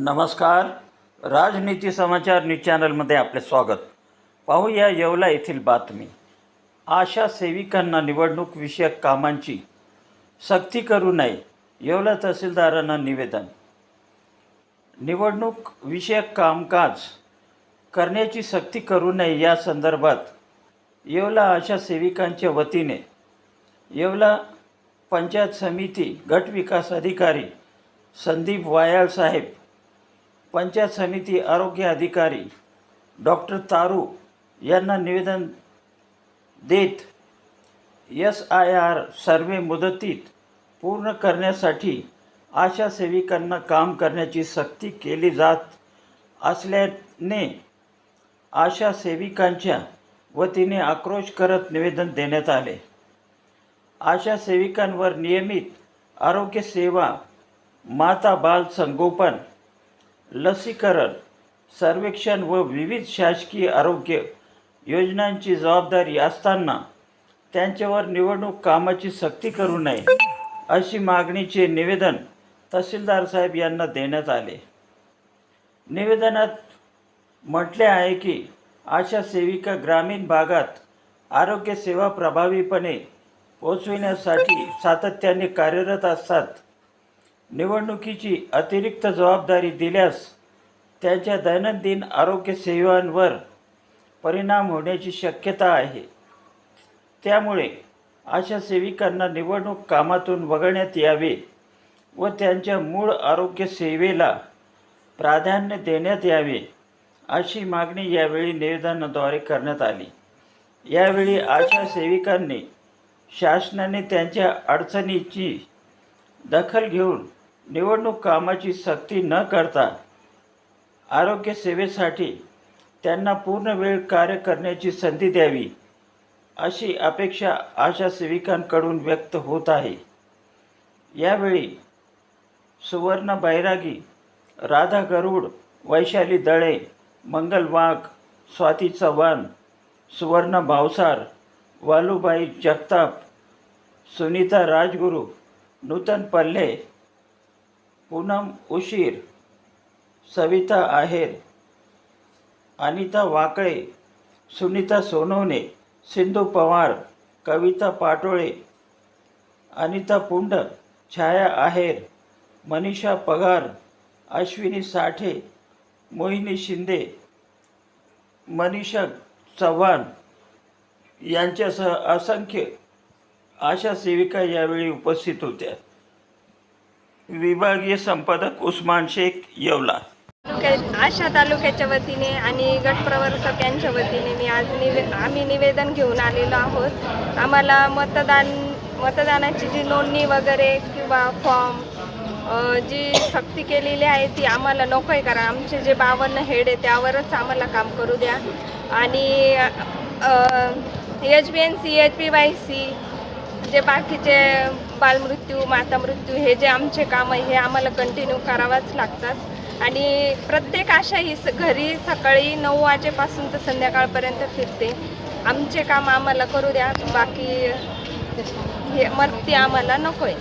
नमस्कार. राजनीती समाचार न्यूज चॅनलमध्ये आपले स्वागत. पाहूया येवला येथील बातमी. आशा सेविकांना निवडणूक विषयक कामांची सक्ती करू नये, येवला तहसीलदारांना निवेदन. निवडणूक विषयक कामकाज करण्याची सक्ती करू नये या संदर्भात येवला आशा सेविकांच्या वतीने येवला पंचायत समिती गट विकास अधिकारी संदीप वायाळ साहेब, पंचायत समिती आरोग्य अधिकारी डॉक्टर तारू यांना निवेदन देत SIR सर्वे मुदतीत पूर्ण करण्यासाठी आशा सेविकांना काम करण्याची सक्ती केली जात असल्याने आशा सेविकांच्या वतीने आक्रोश करत निवेदन देण्यात आले. आशा सेविकांवर नियमित आरोग्य सेवा, माता बाल संगोपन, लसीकरण, सर्वेक्षण व विविध शासकीय आरोग्य योजनांची जबाबदारी असताना त्यांच्यावर निवडणूक कामाची सक्ती करू नये अशी मागणीचे निवेदन तहसीलदार साहेब यांना देण्यात आले. निवेदनात म्हटले आहे की आशा सेविका ग्रामीण भागात आरोग्य सेवा प्रभावीपणे पोहोचविण्यासाठी सातत्याने कार्यरत असतात. निवडणुकीची अतिरिक्त जबाबदारी दिल्यास त्यांच्या दैनंदिन आरोग्य सेवांवर परिणाम होण्याची शक्यता आहे. त्यामुळे आशा सेविकांना निवडणूक कामातून वगळण्यात यावे व त्यांच्या मूळ आरोग्य सेवेला प्राधान्य देण्यात यावे अशी मागणी यावेळी निवेदनाद्वारे करण्यात आली. यावेळी आशा सेविकांनी शासनाने त्यांच्या अडचणीची दखल घेऊन निवडणूक कामाची सक्ती न करता आरोग्य सेवेसाठी त्यांना पूर्ण वेळ कार्य करण्याची संधी द्यावी अशी अपेक्षा आशा सेविकांकडून व्यक्त होत आहे. यावेळी सुवर्ण बैरागी, राधा गरुड, वैशाली दळे, मंगल वाघ, स्वाती चव्हाण, सुवर्ण भावसार, वालूबाई जगताप, सुनीता राजगुरू, नूतन पल्ले, पूनम उशीर, सविता आहेर, अनिता वाकळे, सुनीता सोनवणे, सिंधू पवार, कविता पाटोळे, अनिता पुंड, छाया आहेर, मनीषा पगार, अश्विनी साठे, मोहिनी शिंदे, मनीषा चव्हाण यांच्यासह असंख्य आशा सेविका यावेळी उपस्थित होत्या. विभागीय संपादक उस्मान शेख, येवला. आशा तालुक्याच्या वतीने आणि गटप्रवर्तक यांच्या वतीने मी आज आम्ही निवेदन घेऊन आलेलो आहोत. आम्हाला मतदानाची जी नोंदणी वगैरे किंवा फॉर्म जी सक्ती केलेली आहे ती आम्हाला नको आहे. कारण आमचे जे 52 हेड आहे त्यावरच आम्हाला काम करू द्या. आणि HBNC, HPYC जे बाकीचे बालमृत्यू, माता मृत्यू हे जे आमचे काम आहे हे आम्हाला कंटिन्यू करावाच लागतात. आणि प्रत्येक आशा ही घरी सकाळी 9 वाजेपासून तर संध्याकाळपर्यंत फिरते. आमचे काम आम्हाला करू द्या, बाकी हे मर्ती आम्हाला नको आहे.